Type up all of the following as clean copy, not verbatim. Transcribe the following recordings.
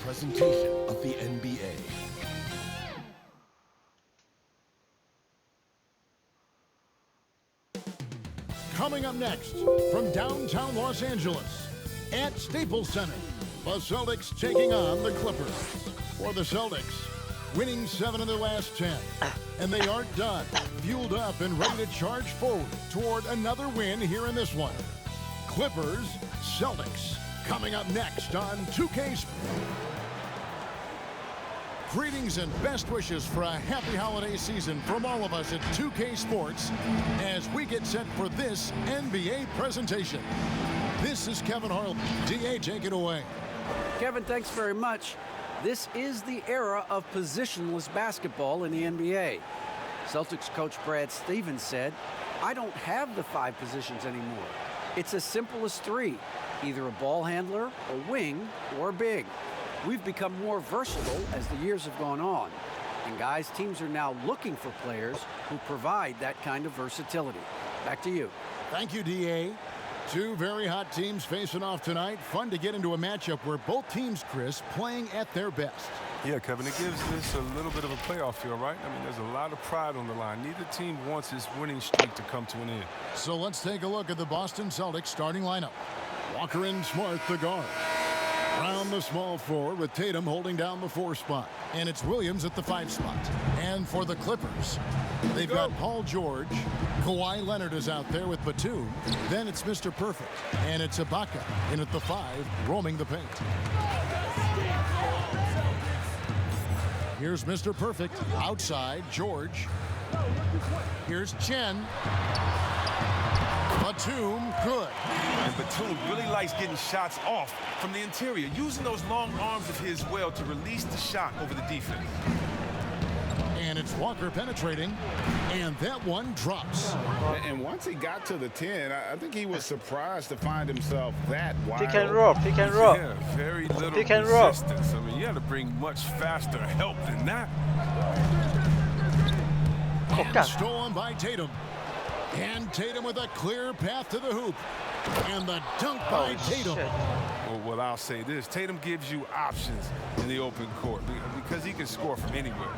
presentation of the NBA. Coming up next, from downtown Los Angeles, at Staples Center, the Celtics taking on the Clippers. For the Celtics, winning 7 of their last 10. And they aren't done. Fueled up and ready to charge forward toward another win here in this one. Clippers, Celtics, coming up next on 2K. Greetings and best wishes for a happy holiday season from all of us at 2K Sports as we get set for this NBA presentation. This is Kevin Harlan. DA, take it away. Kevin, thanks very much. This is the era of positionless basketball in the NBA. Celtics coach Brad Stevens said, "I don't have the 5 positions anymore. It's as simple as 3, either a ball handler, a wing, or big. We've become more versatile as the years have gone on. And guys, teams are now looking for players who provide that kind of versatility." Back to you. Thank you, DA. 2 very hot teams facing off tonight. Fun to get into a matchup where both teams, Chris, playing at their best. Yeah, Kevin, it gives this a little bit of a playoff feel, right? I mean, there's a lot of pride on the line. Neither team wants its winning streak to come to an end. So let's take a look at the Boston Celtics starting lineup. Walker and Smart, the guard. Brown, the small forward, with Tatum holding down the 4 spot. And it's Williams at the 5 spot. And for the Clippers, they've got Paul George. Kawhi Leonard is out there with Batum. Then it's Mr. Perfect. And it's Ibaka in at the 5, roaming the paint. Here's Mr. Perfect. Outside, George. Here's Chen. Batum, good. And Batum really likes getting shots off from the interior, using those long arms of his well to release the shot over the defense. And it's Walker penetrating, and that one drops. And once he got to the 10, I think he was surprised to find himself that wide. Pick and roll, pick and roll. Yeah, very little Pick and roll. resistance. I mean, you had to bring much faster help than that. And stolen by Tatum. And Tatum with a clear path to the hoop. And the dunk by Tatum. Shit. Well, I'll say this. Tatum gives you options in the open court because he can score from anywhere.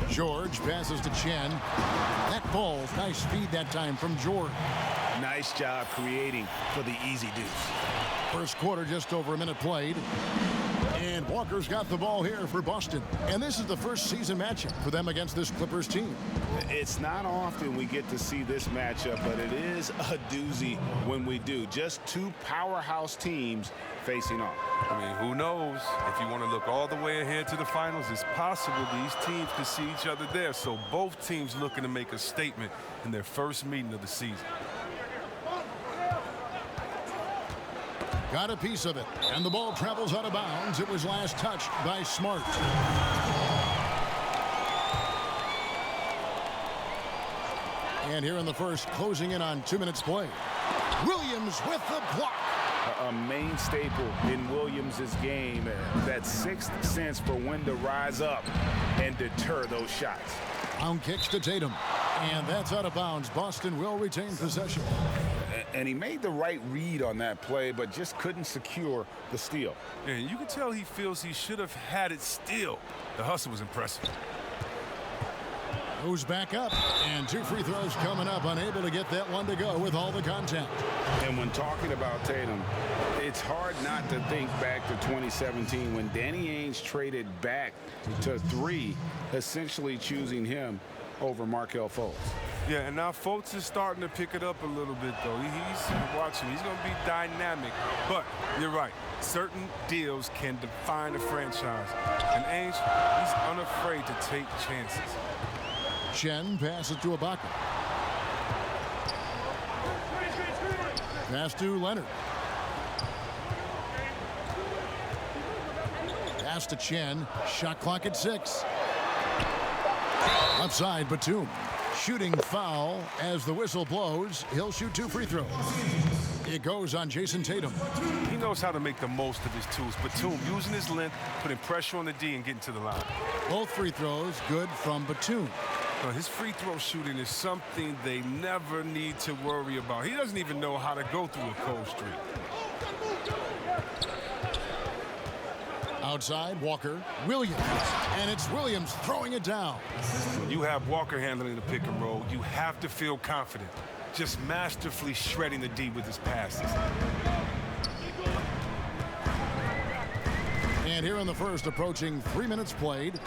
George passes to Chen. That ball, nice feed that time from George. Nice job creating for the easy deuce. First quarter, just over a minute played. And Walker's got the ball here for Boston. And this is the first season matchup for them against this Clippers team. It's not often we get to see this matchup, but it is a doozy when we do. Just 2 powerhouse teams facing off. I mean, who knows? If you want to look all the way ahead to the finals, it's possible these teams could see each other there. So both teams looking to make a statement in their first meeting of the season. Got a piece of it, and the ball travels out of bounds. It was last touched by Smart. And here in the first, closing in on 2 minutes play. Williams with the block. A main staple in Williams' game, that 6th sense for when to rise up and deter those shots. Brown kicks to Tatum, and that's out of bounds. Boston will retain possession. And he made the right read on that play, but just couldn't secure the steal. And you can tell he feels he should have had it still. The hustle was impressive. Goes back up, and 2 free throws coming up, unable to get that one to go with all the contact. And when talking about Tatum, it's hard not to think back to 2017 when Danny Ainge traded back to 3, essentially choosing him over Markelle Fultz. Yeah, and now Fultz is starting to pick it up a little bit, though. He's watching. He's going to be dynamic. But you're right. Certain deals can define a franchise. And Ainge, he's unafraid to take chances. Chen passes to Ibaka. Pass to Leonard. Pass to Chen. Shot clock at 6. Outside, Batum. Shooting foul as the whistle blows. He'll shoot 2 free throws. It goes on Jason Tatum. He knows how to make the most of his tools. Batum using his length, putting pressure on the D and getting to the line. Both free throws good from Batum. His free throw shooting is something they never need to worry about. He doesn't even know how to go through a cold streak. Outside, Walker, Williams. And it's Williams throwing it down. When you have Walker handling the pick and roll, you have to feel confident. Just masterfully shredding the D with his passes. And here in the first, approaching 3 minutes played,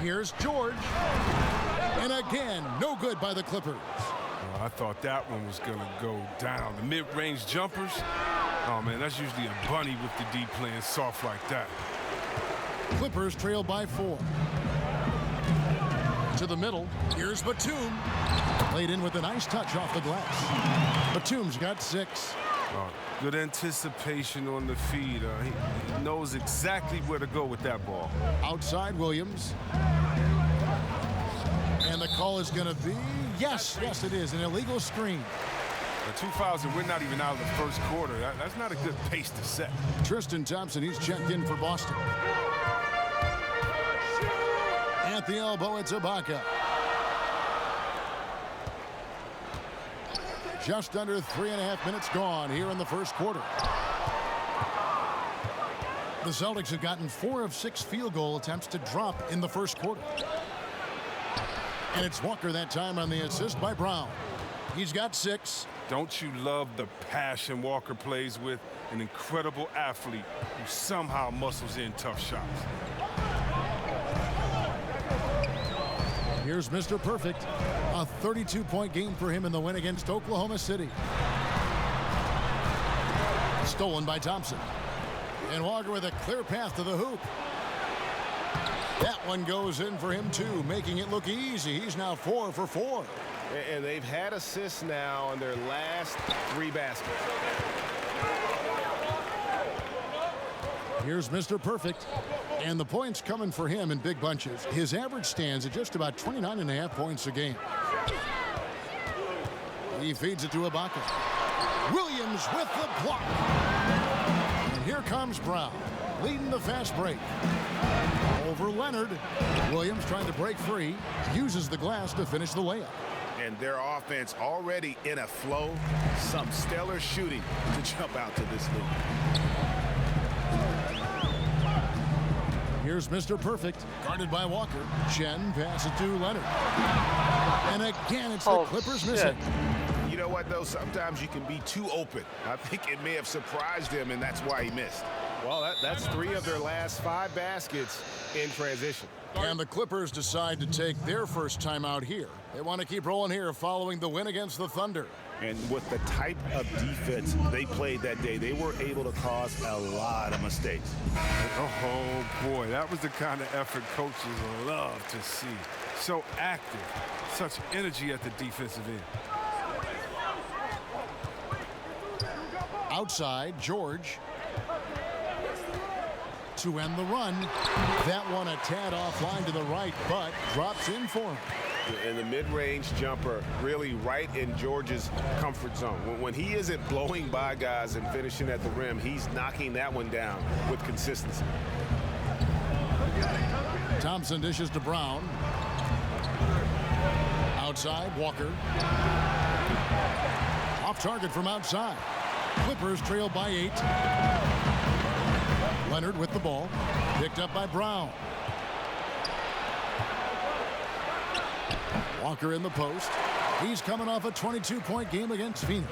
here's George. And again, no good by the Clippers. Oh, I thought that one was going to go down. The mid-range jumpers, oh, man, that's usually a bunny with the D playing soft like that. Clippers trail by 4. To the middle, here's Batum. Laid in with a nice touch off the glass. Batum's got 6. Good anticipation on the feed. He knows exactly where to go with that ball. Outside, Williams. And the call is going to be, yes, it is, an illegal screen. 2 fouls and we're not even out of the first quarter. That's not a good pace to set. Tristan Thompson, he's checked in for Boston. At the elbow, it's Ibaka. Just under 3.5 minutes gone here in the first quarter. The Celtics have gotten 4 of 6 field goal attempts to drop in the first quarter. And it's Walker that time on the assist by Brown. He's got 6. Don't you love the passion Walker plays with? An incredible athlete who somehow muscles in tough shots. Here's Mr. Perfect. A 32-point game for him in the win against Oklahoma City. Stolen by Thompson. And Walker with a clear path to the hoop. That one goes in for him too, making it look easy. He's now 4 for 4. And they've had assists now on their last 3 baskets. Here's Mr. Perfect. And the points coming for him in big bunches. His average stands at just about 29.5 points a game. He feeds it to Ibaka. Williams with the block. And here comes Brown, leading the fast break. Over Leonard. Williams trying to break free. Uses the glass to finish the layup. And their offense already in a flow. Some stellar shooting to jump out to this lead. Here's Mr. Perfect, guarded by Walker. Chen passes to Leonard. And again, it's the Clippers missing. You know what, though? Sometimes you can be too open. I think it may have surprised him, and that's why he missed. Well, that's 3 of their last 5 baskets in transition. And the Clippers decide to take their first time out here. They want to keep rolling here following the win against the Thunder. And with the type of defense they played that day, they were able to cause a lot of mistakes. Oh, boy, that was the kind of effort coaches love to see. So active, such energy at the defensive end. Outside, George. To end the run. That one a tad offline to the right, but drops in for him. And the mid-range jumper really right in George's comfort zone. When he isn't blowing by guys and finishing at the rim, he's knocking that one down with consistency. Thompson dishes to Brown. Outside, Walker. Off target from outside. Clippers trail by 8. Leonard with the ball. Picked up by Brown. Walker in the post. He's coming off a 22-point game against Phoenix.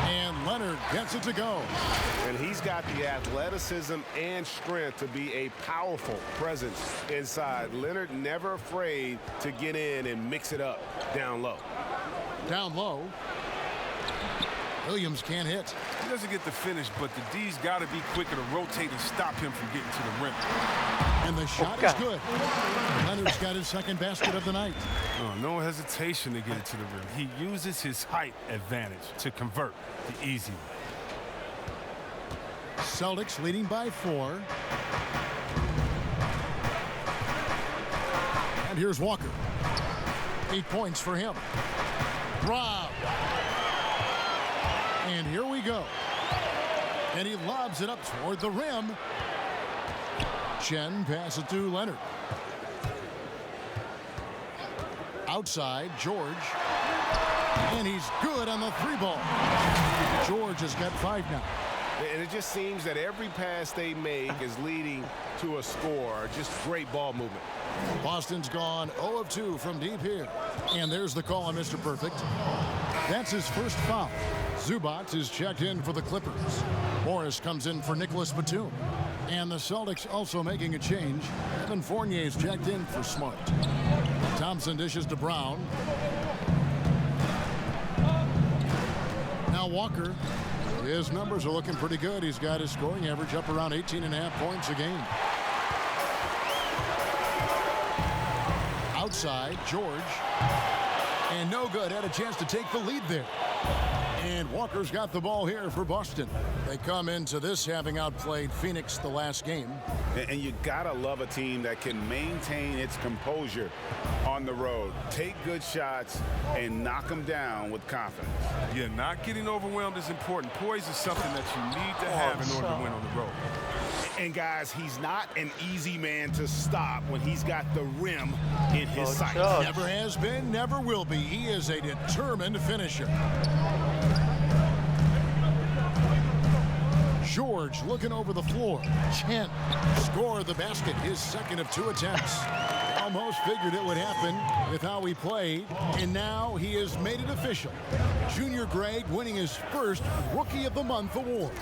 And Leonard gets it to go. And he's got the athleticism and strength to be a powerful presence inside. Leonard never afraid to get in and mix it up down low. Down low. Williams can't hit. He doesn't get the finish, but the D's got to be quicker to rotate and stop him from getting to the rim. And the shot is good. Leonard's got his second basket of the night. Oh, no hesitation to get it to the rim. He uses his height advantage to convert the easy one. Celtics leading by 4. And here's Walker. 8 points for him. Rob. And here we go. And he lobs it up toward the rim. Chen passes to Leonard. Outside, George. And he's good on the 3 ball. George has got 5 now. And it just seems that every pass they make is leading to a score. Just great ball movement. Boston's gone 0 of 2 from deep here. And there's the call on Mr. Perfect. That's his first foul. Zubac is checked in for the Clippers. Morris comes in for Nicholas Batum. And the Celtics also making a change. Evan Fournier is checked in for Smart. Thompson dishes to Brown. Now Walker. His numbers are looking pretty good. He's got his scoring average up around 18.5 points a game. Outside, George. And no good. Had a chance to take the lead there. And Walker's got the ball here for Boston. They come into this having outplayed Phoenix the last game. And you gotta love a team that can maintain its composure on the road. Take good shots and knock them down with confidence. Yeah, not getting overwhelmed is important. Poise is something that you need to have in order to win on the road. And guys, he's not an easy man to stop when he's got the rim in his sights. Never has been, never will be. He is a determined finisher. George looking over the floor. Chen scored the basket, his second of 2 attempts. Almost figured it would happen with how he played, and now he has made it official. Junior Greg winning his first Rookie of the Month award.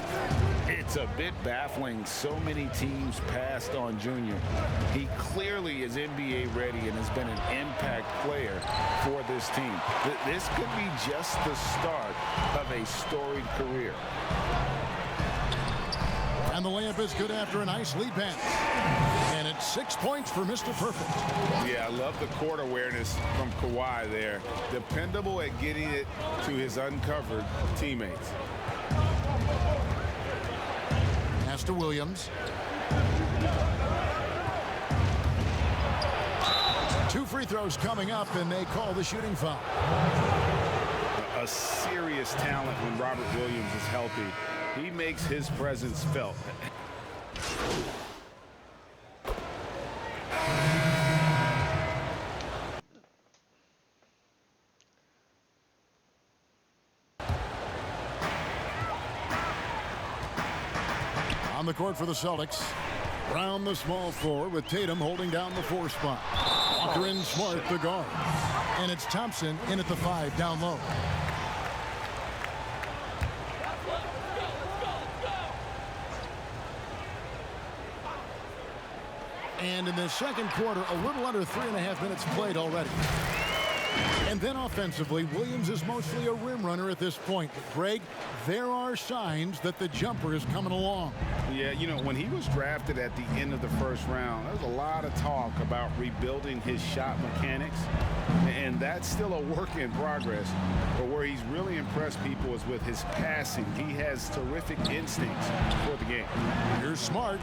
It's a bit baffling so many teams passed on Junior. He clearly is NBA ready and has been an impact player for this team. This could be just the start of a storied career. And the layup is good after a nice lead pass. And it's 6 points for Mr. Perfect. Yeah, I love the court awareness from Kawhi there. Dependable at getting it to his uncovered teammates. Pass to Williams. 2 free throws coming up, and they call the shooting foul. A serious talent when Robert Williams is healthy. He makes his presence felt. On the court for the Celtics. Round the small floor with Tatum holding down the 4 spot. Walker in Smart, the guard. And it's Thompson in at the 5 down low. And in the second quarter, a little under 3.5 minutes played already. And then offensively, Williams is mostly a rim runner at this point. But Greg, there are signs that the jumper is coming along. Yeah, you know, when he was drafted at the end of the first round, there was a lot of talk about rebuilding his shot mechanics. And that's still a work in progress. But where he's really impressed people is with his passing. He has terrific instincts for the game. Here's Smart,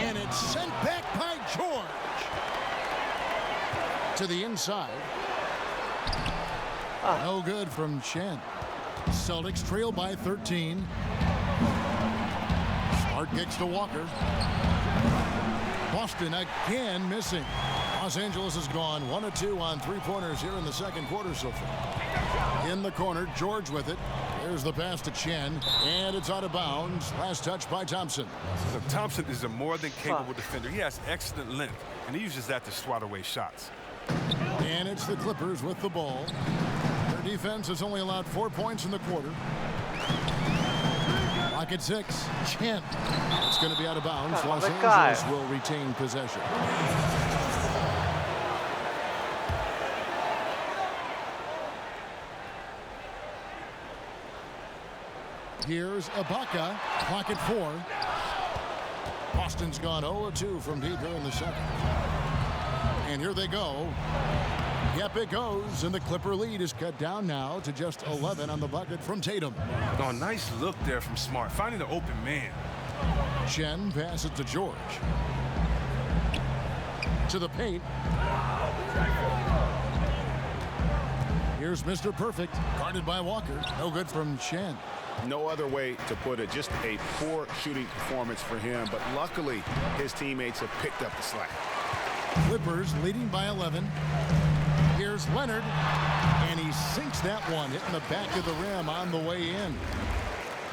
and it's sent back by George. To the inside. No good from Chen. Celtics trail by 13. Smart kicks to Walker. Boston again missing. Los Angeles has gone 1 of 2 on 3-pointers here in the second quarter so far. In the corner, George with it. There's the pass to Chen, and it's out of bounds. Last touch by Thompson. So Thompson is a more than capable defender. He has excellent length, and he uses that to swat away shots. And it's the Clippers with the ball. Their defense has only allowed 4 points in the quarter. Lock at 6. Chen. It's going to be out of bounds. Los Angeles will retain possession. Here's Ibaka. Clock at 4. Boston's gone 0 of 2 from deep here in the second. And here they go. Yep, it goes, and the Clipper lead is cut down now to just 11 on the bucket from Tatum. Oh, nice look there from Smart, finding the open man. Chen passes to George. To the paint. Here's Mr. Perfect, guarded by Walker. No good from Chen. No other way to put it, just a poor shooting performance for him, but luckily his teammates have picked up the slack. Clippers leading by 11. Here's Leonard, and he sinks that one, hitting the back of the rim on the way in.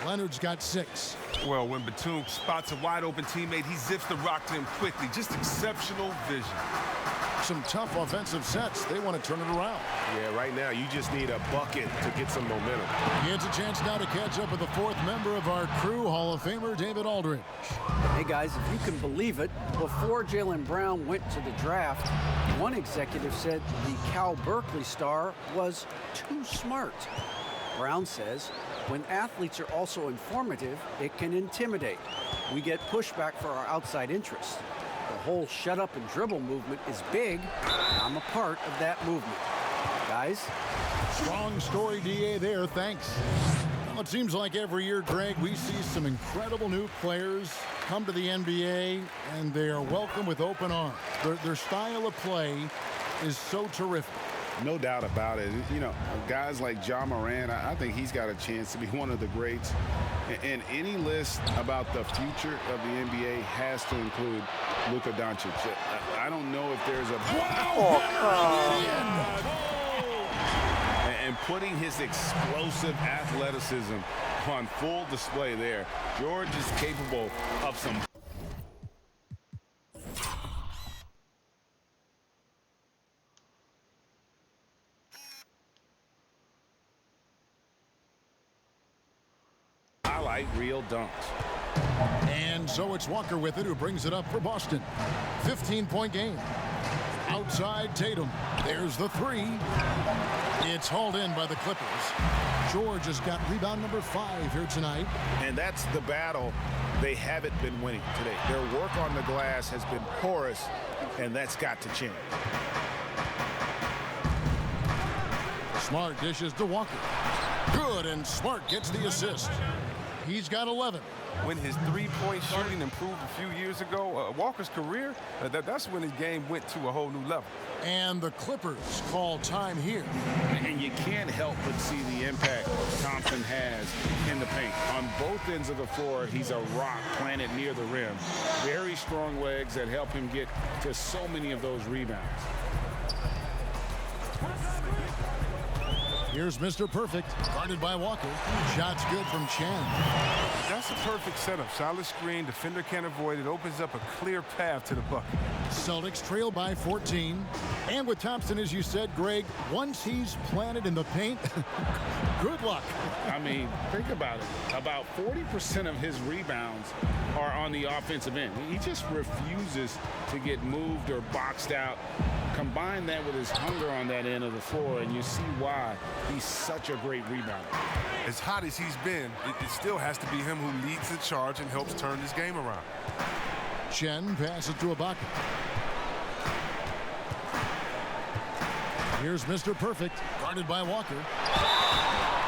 Leonard's got 6. Well, when Batum spots a wide-open teammate, he zips the rock to him quickly. Just exceptional vision. Some tough offensive sets. They want to turn it around. Yeah, right now you just need a bucket to get some momentum. He has a chance now to catch up with the fourth member of our crew, Hall of Famer David Aldridge. Hey guys, if you can believe it, before Jaylen Brown went to the draft, one executive said the Cal Berkeley star was too smart. Brown says, when athletes are also informative, it can intimidate. We get pushback for our outside interests. The whole shut up and dribble movement is big, and I'm a part of that movement. Guys? Strong story, DA, there. Thanks. Well, it seems like every year, Greg, we see some incredible new players come to the NBA, and they are welcomed with open arms. Their style of play is so terrific. No doubt about it. You know, guys like Ja Morant, I think he's got a chance to be one of the greats. And any list about the future of the NBA has to include Luka Doncic. I don't know if there's a... And putting his explosive athleticism on full display there. George is capable of some... highlight real dunks. And so it's Walker with it, who brings it up for Boston. 15-point game. Outside Tatum. There's the three. It's hauled in by the Clippers. George has got rebound number 5 here tonight. And that's the battle they haven't been winning today. Their work on the glass has been porous, and that's got to change. Smart dishes to Walker. Good, and Smart gets the assist. He's got 11. When his three-point shooting improved a few years ago, Walker's career, that's when his game went to a whole new level. And the Clippers call time here. And you can't help but see the impact Thompson has in the paint. On both ends of the floor, he's a rock planted near the rim. Very strong legs that help him get to so many of those rebounds. Here's Mr. Perfect, guarded by Walker. Shot's good from Chen. That's a perfect setup. Solid screen, defender can't avoid it. Opens up a clear path to the bucket. Celtics trail by 14. And with Thompson, as you said, Greg, once he's planted in the paint, good luck. I mean, think about it. About 40% of his rebounds are on the offensive end. He just refuses to get moved or boxed out. Combine that with his hunger on that end of the floor, and you see why he's such a great rebounder. As hot as he's been, it still has to be him who leads the charge and helps turn this game around. Chen passes to Ibaka. Here's Mr. Perfect, guarded by Walker.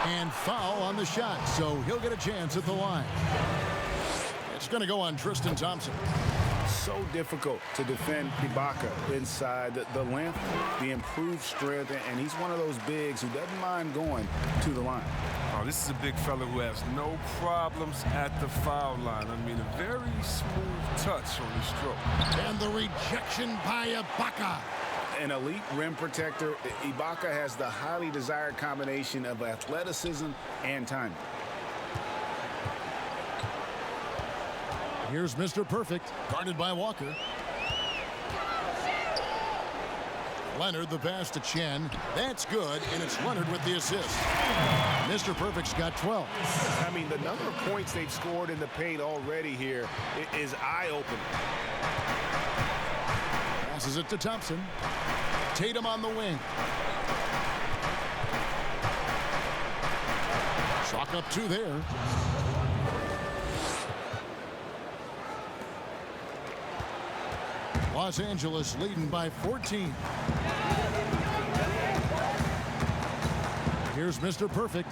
And foul on the shot, so he'll get a chance at the line. It's going to go on Tristan Thompson. So difficult to defend Ibaka inside. The length, the improved strength, and he's one of those bigs who doesn't mind going to the line. Oh, this is a big fella who has no problems at the foul line. I mean, a very smooth touch on his stroke. And the rejection by Ibaka. An elite rim protector, Ibaka has the highly desired combination of athleticism and timing. Here's Mr. Perfect, guarded by Walker. Leonard, the pass to Chen. That's good, and it's Leonard with the assist. Mr. Perfect's got 12. I mean, the number of points they've scored in the paint already here is eye-opening. Passes it to Thompson. Tatum on the wing. Chalk up 2 there. Los Angeles leading by 14. Here's Mr. Perfect.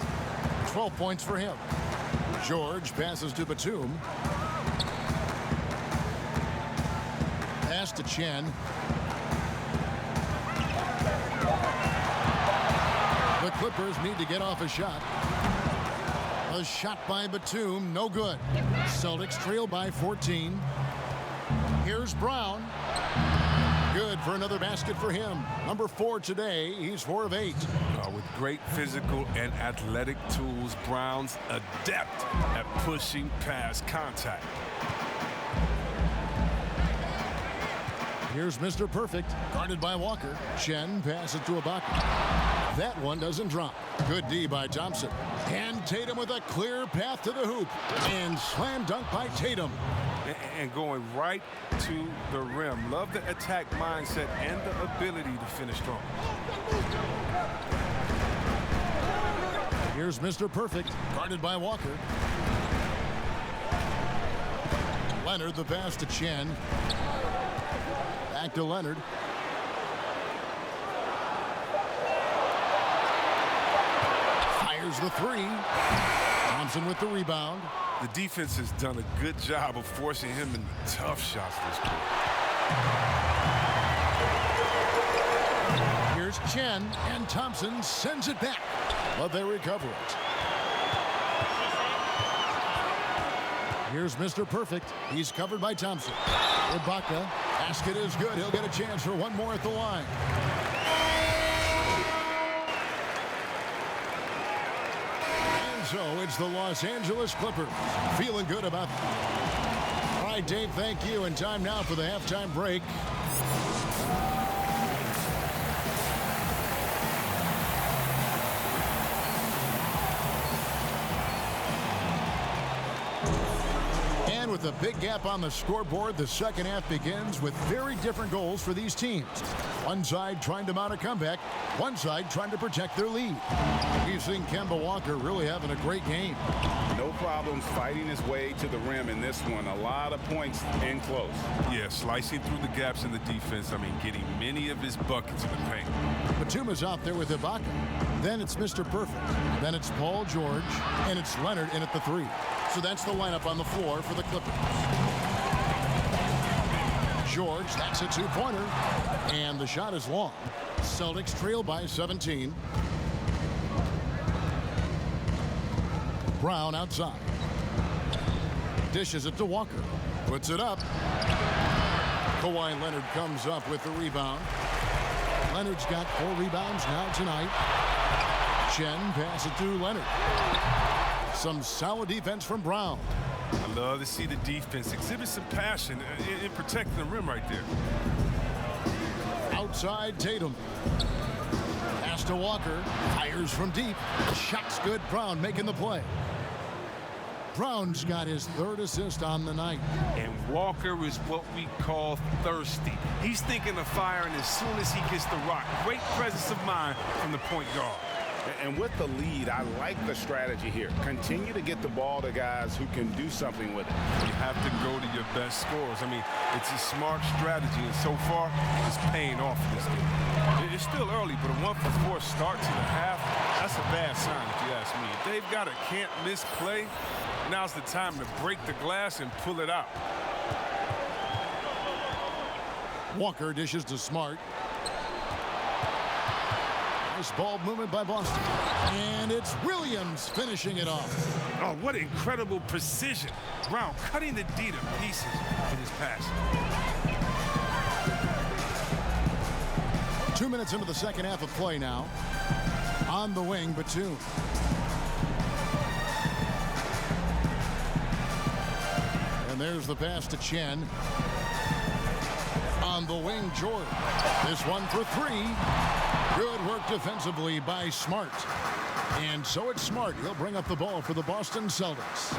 12 points for him. George passes to Batum. Pass to Chen. The Clippers need to get off a shot. A shot by Batum, no good. Celtics trail by 14. Here's Brown. Good for another basket for him. Number 4 today. He's 4 of 8. With great physical and athletic tools, Brown's adept at pushing past contact. Here's Mr. Perfect, guarded by Walker. Chen passes it to Ibaka. That one doesn't drop. Good D by Thompson. And Tatum with a clear path to the hoop. And slam dunk by Tatum. And going right to the rim. Love the attack mindset and the ability to finish strong. Here's Mr. Perfect, guarded by Walker. Leonard, the pass to Chen. Back to Leonard. Fires the 3. Thompson with the rebound. The defense has done a good job of forcing him into tough shots this quarter. Here's Chen, and Thompson sends it back, but they recover it. Here's Mr. Perfect. He's covered by Thompson. Ibaka. Basket is good. He'll get a chance for one more at the line. And so it's the Los Angeles Clippers. Feeling good about it. All right, Dave, thank you. And time now for the halftime break. With a big gap on the scoreboard, the second half begins with very different goals for these teams. One side trying to mount a comeback, one side trying to protect their lead. We've seen Kemba Walker really having a great game. No problems fighting his way to the rim in this one. A lot of points in close. Yeah, slicing through the gaps in the defense. I mean, getting many of his buckets in the paint. Batuma's out there with Ibaka. Then it's Mr. Perfect. Then it's Paul George. And it's Leonard in at the 3. So that's the lineup on the floor for the Clippers. George, that's a 2-pointer. And the shot is long. Celtics trail by 17. Brown outside. Dishes it to Walker. Puts it up. Kawhi Leonard comes up with the rebound. Leonard's got 4 rebounds now tonight. Chen passes it to Leonard. Some solid defense from Brown. I love to see the defense exhibit some passion in protecting the rim right there. Outside Tatum. Pass to Walker. Fires from deep. Shot's good. Brown making the play. Brown's got his 3rd assist on the night. And Walker is what we call thirsty. He's thinking of firing as soon as he gets the rock. Great presence of mind from the point guard. And with the lead, I like the strategy here. Continue to get the ball to guys who can do something with it. You have to go to your best scorers. I mean, it's a smart strategy, and so far, it's paying off in this game. It's still early, but a 1-for-4 start to the half, that's a bad sign if you ask me. If they've got a can't-miss play, now's the time to break the glass and pull it out. Walker dishes to Smart. Nice ball movement by Boston. And it's Williams finishing it off. Oh, what incredible precision. Brown cutting the D to pieces with his pass. 2 minutes into the second half of play now. On the wing, Batum. And there's the pass to Chen. On the wing, George. This one for 3. Good work defensively by Smart. And so it's Smart. He'll bring up the ball for the Boston Celtics.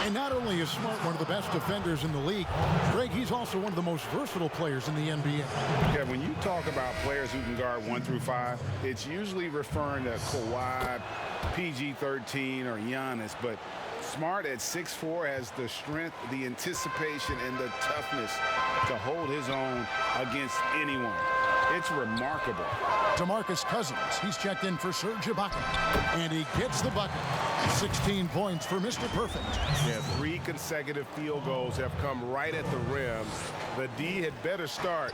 And not only is Smart one of the best defenders in the league, Greg, he's also one of the most versatile players in the NBA. Yeah, when you talk about players who can guard 1 through 5, it's usually referring to Kawhi, PG-13, or Giannis. But Smart at 6'4" has the strength, the anticipation, and the toughness to hold his own against anyone. It's remarkable. DeMarcus Cousins, he's checked in for Serge Ibaka, and he gets the bucket. 16 points for Mr. Perfect. Yeah, 3 consecutive field goals have come right at the rim. The D had better start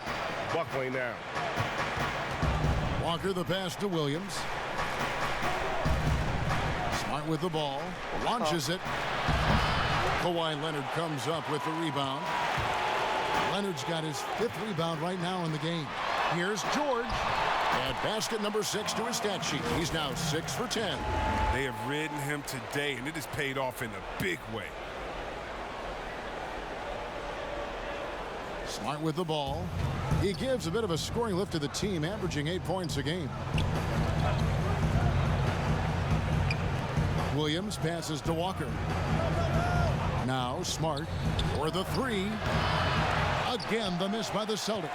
buckling down. Walker the pass to Williams. Smart with the ball, launches it. Kawhi Leonard comes up with the rebound. Leonard's got his 5th rebound right now in the game. Here's George. And basket number 6 to his stat sheet. He's now 6 for 10. They have ridden him today, and it has paid off in a big way. Smart with the ball. He gives a bit of a scoring lift to the team, averaging 8 points a game. Williams passes to Walker. Now Smart for the 3. Again, the miss by the Celtics.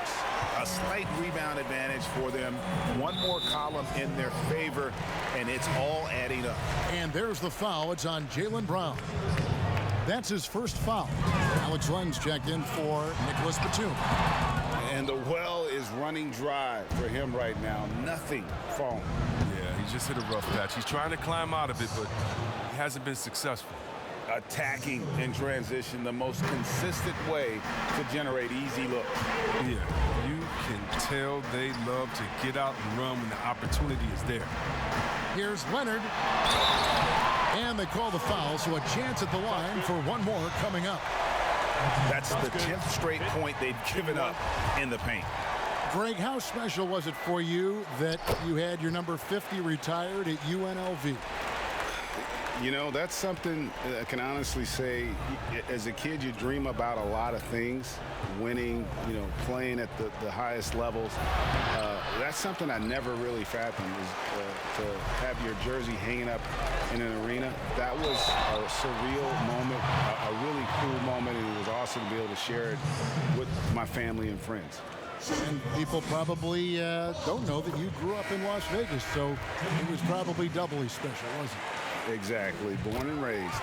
A slight rebound advantage for them. One more column in their favor, and it's all adding up. And there's the foul. It's on Jaylen Brown. That's his first foul. Alex Lenz checked in for Nicholas Batum. And the well is running dry for him right now. Nothing falling. Yeah, he just hit a rough patch. He's trying to climb out of it, but he hasn't been successful. Attacking in transition, the most consistent way to generate easy looks. Yeah, you can tell they love to get out and run when the opportunity is there. Here's Leonard. And they call the foul, so a chance at the line for one more coming up. That's the 10th straight point they've given up in the paint. Greg, how special was it for you that you had your number 50 retired at UNLV? You know, that's something I can honestly say. As a kid, you dream about a lot of things, winning, you know, playing at the highest levels. That's something I never really fathomed, is to have your jersey hanging up in an arena. That was a surreal moment, a really cool moment, and it was awesome to be able to share it with my family and friends. And people probably don't know that you grew up in Las Vegas, so it was probably doubly special, wasn't it? Exactly. Born and raised.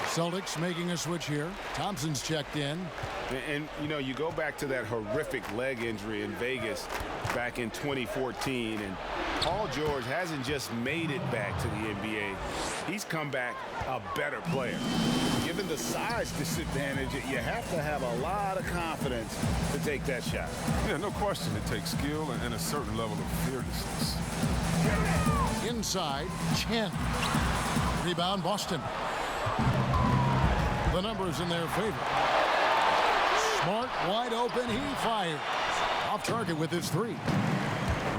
Celtics making a switch here. Thompson's checked in. And, you know, you go back to that horrific leg injury in Vegas back in 2014, and Paul George hasn't just made it back to the NBA. He's come back a better player. Given the size disadvantage, you have to have a lot of confidence to take that shot. Yeah, no question. It takes skill and a certain level of fearlessness. Inside, Chen. Rebound, Boston. The numbers in their favor. Smart, wide open, he fires. Off target with his 3.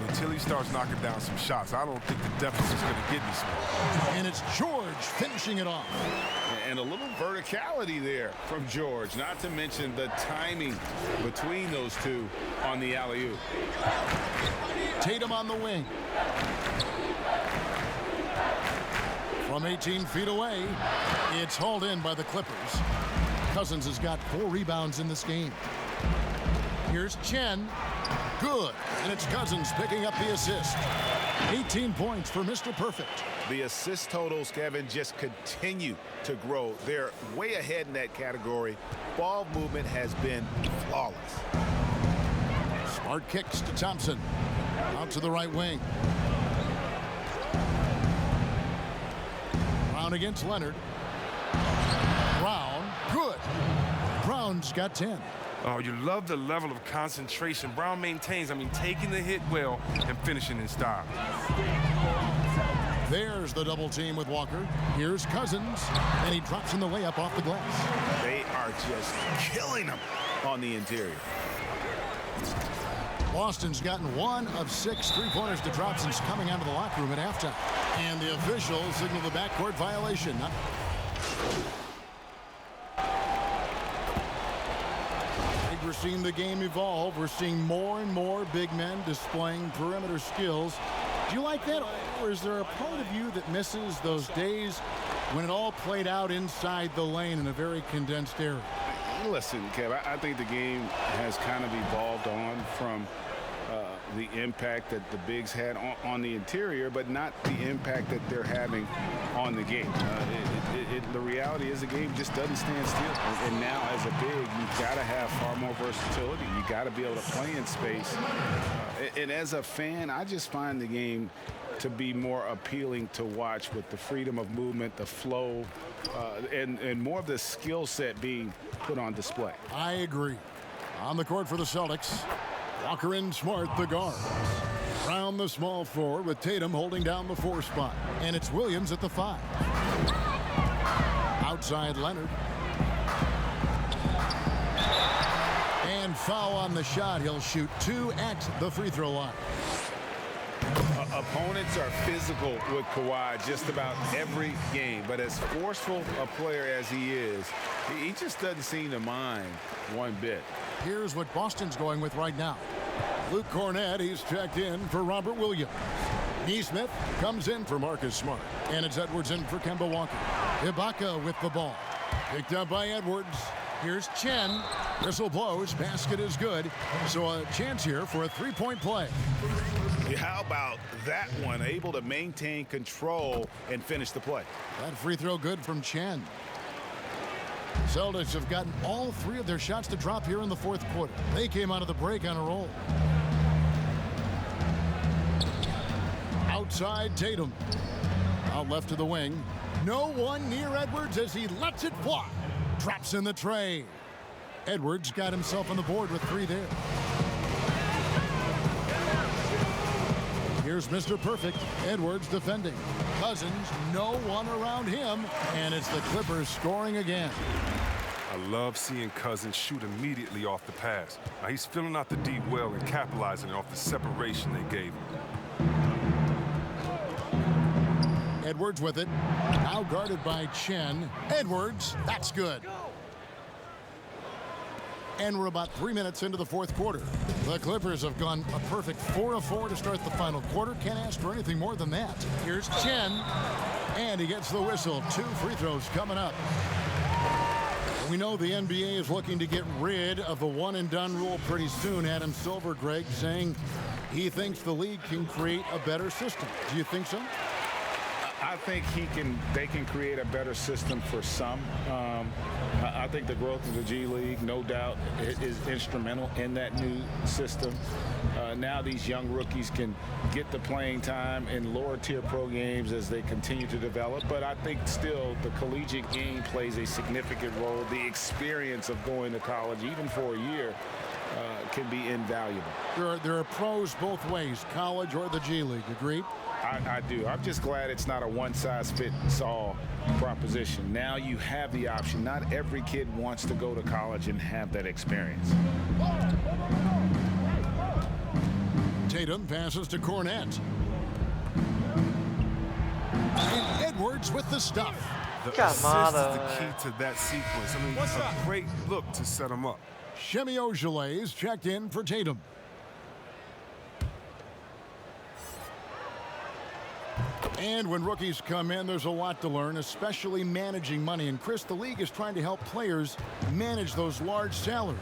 Until he starts knocking down some shots, I don't think the deficit's going to get any smaller. And it's George finishing it off. And a little verticality there from George, not to mention the timing between those two on the alley-oop. Tatum on the wing. From 18 feet away, it's hauled in by the Clippers. Cousins has got 4 rebounds in this game. Here's Chen. Good. And it's Cousins picking up the assist. 18 points for Mr. Perfect. The assist totals, Kevin, just continue to grow. They're way ahead in that category. Ball movement has been flawless. Smart kicks to Thompson. Out to the right wing. Brown against Leonard. Brown, good. Brown's got 10. Oh, you love the level of concentration Brown maintains. I mean, taking the hit well and finishing in style. There's the double team with Walker. Here's Cousins, and he drops in the layup off the glass. They are just killing them on the interior. Boston's gotten 1 of 6 3-pointers to drop since coming out of the locker room at halftime. And the officials signal the backcourt violation. We're seeing the game evolve. We're seeing more and more big men displaying perimeter skills. Do you like that, or is there a part of you that misses those days when it all played out inside the lane in a very condensed area? Listen, Kev, I think the game has kind of evolved on from the impact that the bigs had on the interior, but not the impact that they're having on the game. The reality is the game just doesn't stand still. And now as a big, you've got to have far more versatility. You got to be able to play in space. And as a fan, I just find the game to be more appealing to watch with the freedom of movement, the flow, and more of the skill set being put on display. I agree. On the court for the Celtics, Walker and Smart, the guards. Brown, the small forward, with Tatum holding down the 4 spot. And it's Williams at the 5. Outside Leonard. And foul on the shot. He'll shoot 2 at the free throw line. Opponents are physical with Kawhi just about every game, but as forceful a player as he is, he just doesn't seem to mind one bit. Here's what Boston's going with right now. Luke Cornett, he's checked in for Robert Williams. Neesmith comes in for Marcus Smart. And it's Edwards in for Kemba Walker. Ibaka with the ball. Picked up by Edwards. Here's Chen. Whistle blows. Basket is good. So a chance here for a three-point play. How about that one? Able to maintain control and finish the play. That free throw good from Chen. Celtics have gotten all 3 of their shots to drop here in the fourth quarter. They came out of the break on a roll. Outside Tatum. Out left to the wing. No one near Edwards as he lets it fly. Drops in the tray. Edwards got himself on the board with 3 there. Here's Mr. Perfect. Edwards defending. Cousins, no one around him. And it's the Clippers scoring again. I love seeing Cousins shoot immediately off the pass. Now, he's filling out the D well and capitalizing off the separation they gave him. Edwards with it. Now guarded by Chen. Edwards, that's good. And we're about 3 minutes into the fourth quarter. The Clippers have gone a perfect 4 of 4 to start the final quarter. Can't ask for anything more than that. Here's Chen. And he gets the whistle. 2 free throws coming up. We know the NBA is looking to get rid of the one-and-done rule pretty soon. Adam Silver, Greg, saying he thinks the league can create a better system. Do you think so? I think they can create a better system for some. I think the growth of the G League, no doubt, is instrumental in that new system. Now these young rookies can get the playing time in lower tier pro games as they continue to develop. But I think still the collegiate game plays a significant role. The experience of going to college, even for a year, can be invaluable. There are pros both ways, college or the G League. Agreed? I do. I'm just glad it's not a one-size-fits-all proposition. Now you have the option. Not every kid wants to go to college and have that experience. Tatum passes to Cornett. And Edwards with the stuff. The assist is the key to that sequence. I mean, a great look to set him up. Shemi Ojeleye is checked in for Tatum. And when rookies come in, there's a lot to learn, especially managing money. And Chris, the league is trying to help players manage those large salaries.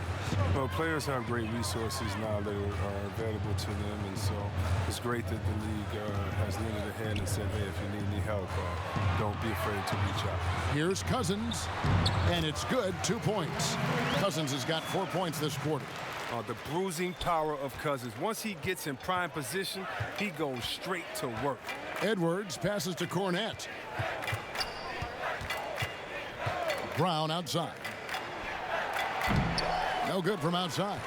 Well, players have great resources now that are available to them, and so it's great that the league has lended a hand and said, hey, if you need any help, don't be afraid to reach out. Here's Cousins, and it's good, 2 points. Cousins has got 4 points this quarter. The bruising power of Cousins. Once he gets in prime position, he goes straight to work. Edwards passes to Cornett. Brown outside. No good from outside.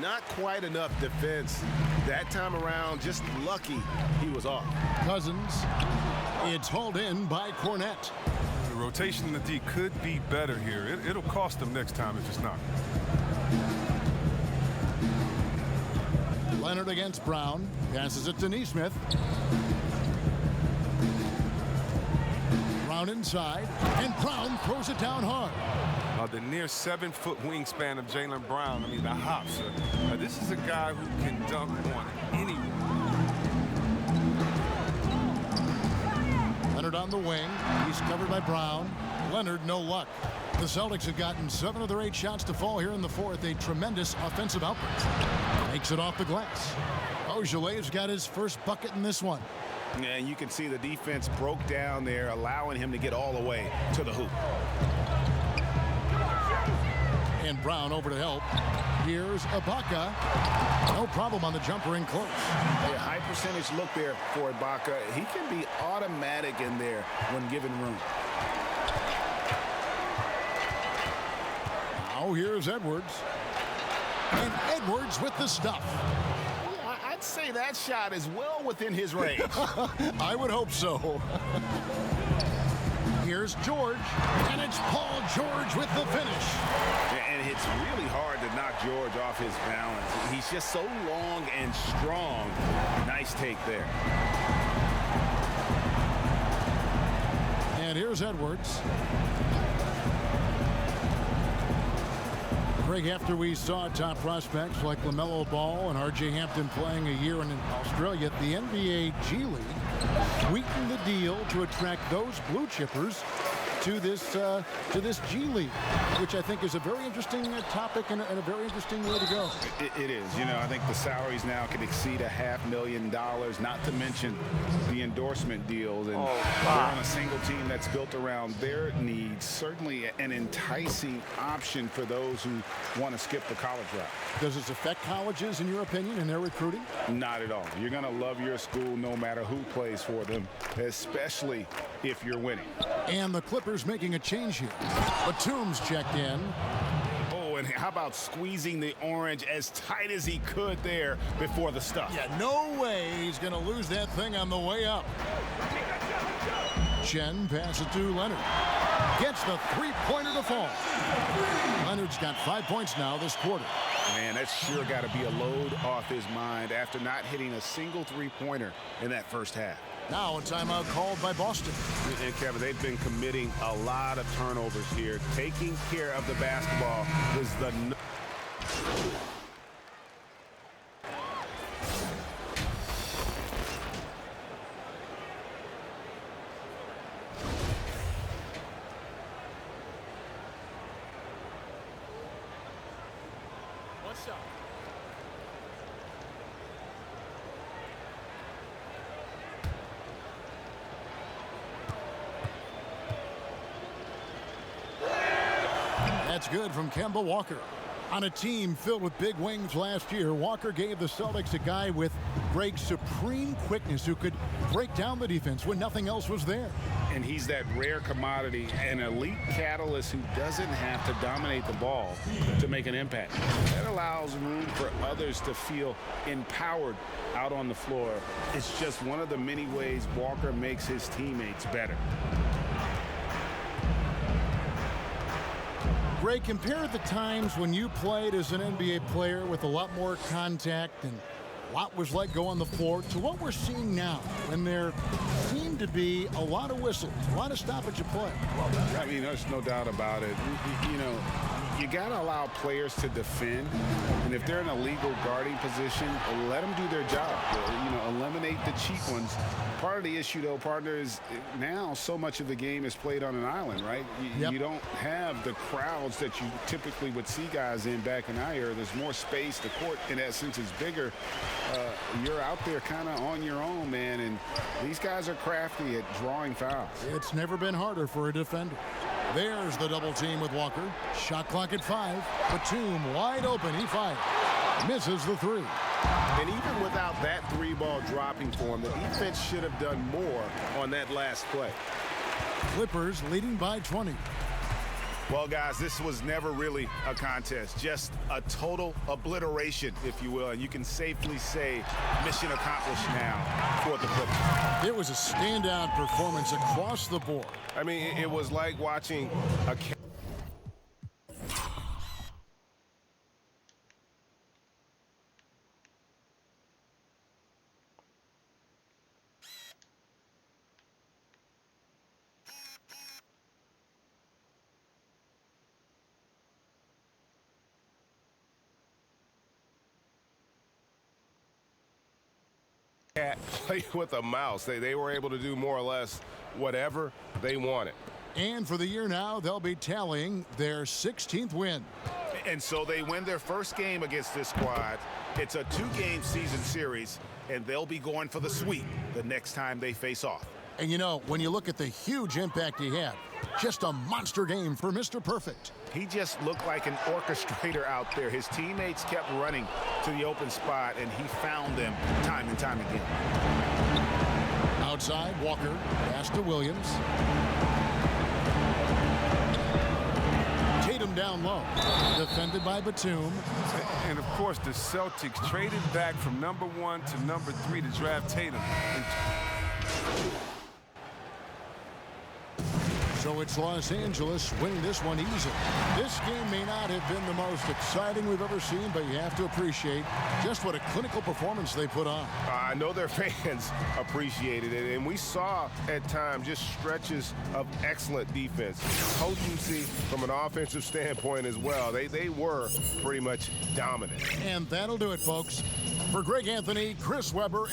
Not quite enough defense that time around. Just lucky he was off. Cousins. It's hauled in by Cornett. The rotation in the D could be better here. It'll cost them next time if it's not. Leonard against Brown. Passes it to Neesmith. Brown inside. And Brown throws it down hard. The near 7-foot wingspan of Jaylen Brown. I mean, the hops. This is a guy who can dunk on anyone. Leonard on the wing. He's covered by Brown. Leonard, no luck. The Celtics have gotten 7 of their 8 shots to fall here in the fourth. A tremendous offensive output. Makes it off the glass. Ojele's got his first bucket in this one. And you can see the defense broke down there, allowing him to get all the way to the hoop. And Brown over to help. Here's Ibaka. No problem on the jumper in close. A high percentage look there for Ibaka. He can be automatic in there when given room. Now here's Edwards. And Edwards with the stuff. I'd say that shot is well within his range. I would hope so. Here's George. And it's Paul George with the finish. And it's really hard to knock George off his balance. He's just so long and strong. Nice take there. And here's Edwards. Greg, after we saw top prospects like LaMelo Ball and R.J. Hampton playing a year in Australia, the NBA G League sweetened the deal to attract those blue chippers to this G League, which I think is a very interesting topic and a very interesting way to go. It is. You know, I think the salaries now can exceed $500,000, not to mention the endorsement deals. And they're on a single team that's built around their needs. Certainly an enticing option for those who want to skip the college route. Does this affect colleges, in your opinion, in their recruiting? Not at all. You're going to love your school no matter who plays for them, especially if you're winning. And the Clippers making a change here. Batum's checked in. Oh, and how about squeezing the orange as tight as he could there before the stuff? Yeah, no way he's going to lose that thing on the way up. Chen passes it to Leonard. Gets the three-pointer to fall. Leonard's got 5 points now this quarter. Man, that's sure got to be a load off his mind after not hitting a single three-pointer in that first half. Now a timeout called by Boston. And Kevin, they've been committing a lot of turnovers here. Taking care of the basketball is the... What's up? That's good from Kemba Walker. On a team filled with big wings last year, Walker gave the Celtics a guy with Greg's supreme quickness who could break down the defense when nothing else was there. And he's that rare commodity, an elite catalyst who doesn't have to dominate the ball to make an impact. That allows room for others to feel empowered out on the floor. It's just one of the many ways Walker makes his teammates better. Greg, compare the times when you played as an NBA player with a lot more contact and a lot was let go on the floor to what we're seeing now when there seem to be a lot of whistles, a lot of stoppage of play. I mean, there's no doubt about it. You know, you got to allow players to defend, and if they're in a legal guarding position, let them do their job. You know, eliminate the cheap ones. Part of the issue, though, partner, is now so much of the game is played on an island, right? You don't have the crowds that you typically would see guys in back in our era. There's more space. The court, in that sense, is bigger. You're out there kind of on your own, man, and these guys are crafty at drawing fouls. It's never been harder for a defender. There's the double team with Walker. Shot clock at 5. Batum wide open. He fires. Misses the three. And even without that three ball dropping for him, the defense should have done more on that last play. Clippers leading by 20. Well, guys, this was never really a contest, just a total obliteration, if you will. And you can safely say mission accomplished now for the Clippers. It was a standout performance across the board. I mean, it was like watching a... play with a mouse. They were able to do more or less whatever they wanted. And for the year now, they'll be tallying their 16th win. And so they win their first game against this squad. It's a 2-game season series, and they'll be going for the sweep the next time they face off. And you know, when you look at the huge impact he had, just a monster game for Mr. Perfect. He just looked like an orchestrator out there. His teammates kept running to the open spot, and he found them time and time again. Outside, Walker, pass to Williams. Tatum down low, defended by Batum. And of course, the Celtics traded back from number 1 to number 3 to draft Tatum. So it's Los Angeles winning this one easily. This game may not have been the most exciting we've ever seen, but you have to appreciate just what a clinical performance they put on. I know their fans appreciated it, and we saw at times just stretches of excellent defense. Potency from an offensive standpoint as well. They were pretty much dominant. And that'll do it, folks. For Greg Anthony, Chris Webber,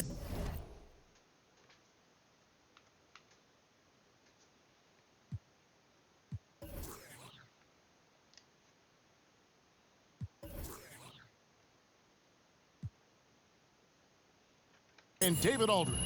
and David Aldridge.